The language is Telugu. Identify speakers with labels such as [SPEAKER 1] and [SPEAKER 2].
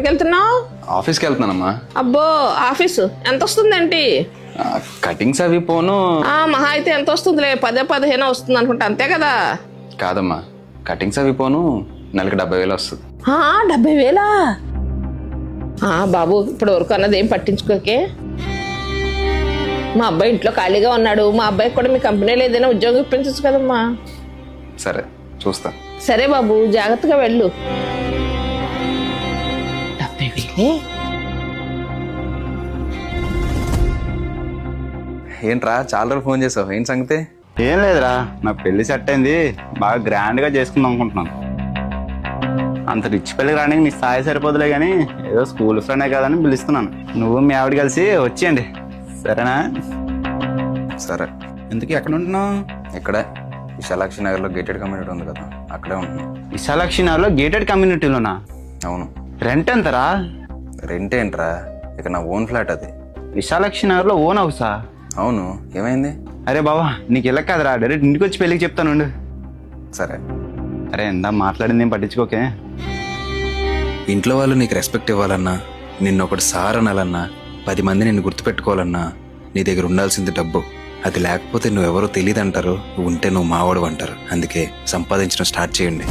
[SPEAKER 1] వెళ్తున్నావు?
[SPEAKER 2] ఆఫీస్కి వెళ్తున్నానమ్మా.
[SPEAKER 1] అబ్బో ఆఫీసు ఎంత వస్తుందేంటి?
[SPEAKER 2] కటింగ్స్ అవి పోను.
[SPEAKER 1] మహా అయితే ఎంత వస్తుందిలే, 10-15 వస్తుంది అనుకుంటా, అంతే కదా?
[SPEAKER 2] కాదమ్మా, కటింగ్స్ అవి పోను నెలకి 70,000 వస్తుంది.
[SPEAKER 1] 70,000? బాబు ఇప్పుడు వరకు అన్నది ఏం పట్టించుకోకే. మా అబ్బాయి ఇంట్లో ఖాళీగా ఉన్నాడు, మా అబ్బాయికి కూడా మీ కంపెనీలో ఏదైనా ఉద్యోగం ఇప్పించచ్చు కదమ్మా.
[SPEAKER 2] సరే చూస్తా.
[SPEAKER 1] సరే బాబు, జాగ్రత్తగా వెళ్ళు. 70,000?
[SPEAKER 2] ఏంట్రా చాలా రోజులు ఫోన్ చేసావు, ఏం సంగతి?
[SPEAKER 3] ఏం లేదురా, నా పెళ్లి సెట్ అయింది, బాగా గ్రాండ్గా చేసుకుందాం అనుకుంటున్నాను. అంత రిచ్ పెళ్లికి రానికి నీ స్థాయి సరిపోదులే కానీ ఏదో స్కూల్ ఫ్రెండే కదని పిలుస్తున్నాను. నువ్వు మీ ఆవిడ కలిసి వచ్చేయండి, సరేనా?
[SPEAKER 2] సరే.
[SPEAKER 3] ఎందుకు ఎక్కడ ఉంటున్నావు?
[SPEAKER 2] ఇక్కడే విశాలాక్షి నగర్లో గేటెడ్ కమ్యూనిటీ ఉంది కదా, అక్కడే ఉంటున్నాను.
[SPEAKER 3] విశాలాక్షి నగర్లో గేటెడ్ కమ్యూనిటీలోనా?
[SPEAKER 2] అవును.
[SPEAKER 3] రెంట్ ఎంతరా?
[SPEAKER 2] రెంట్ ఏంట్రా, ఇక నా ఓన్ ఫ్లాట్ అది.
[SPEAKER 3] విశాలాక్షి నగర్లో ఓన్ హౌసా?
[SPEAKER 2] అవును, ఏమైంది?
[SPEAKER 3] అరే బాబా, నీకు ఇలా కాదురా, డైరెక్ట్ ఇంటికి వచ్చి పెళ్ళికి చెప్తాను.
[SPEAKER 2] సరే.
[SPEAKER 3] అరే ఎందా మాట్లాడింది ఏం పట్టించుకోకే.
[SPEAKER 2] ఇంట్లో వాళ్ళు నీకు రెస్పెక్ట్ ఇవ్వాలన్నా, నిన్ను ఒకటి సార్ అనాలన్నా, 10 మంది నిన్ను గుర్తుపెట్టుకోవాలన్నా నీ దగ్గర ఉండాల్సింది డబ్బు. అది లేకపోతే నువ్వెవరో తెలియదు అంటారు, నువ్వు ఉంటే నువ్వు మావాడు అంటారు. అందుకే సంపాదించడం స్టార్ట్ చేయండి.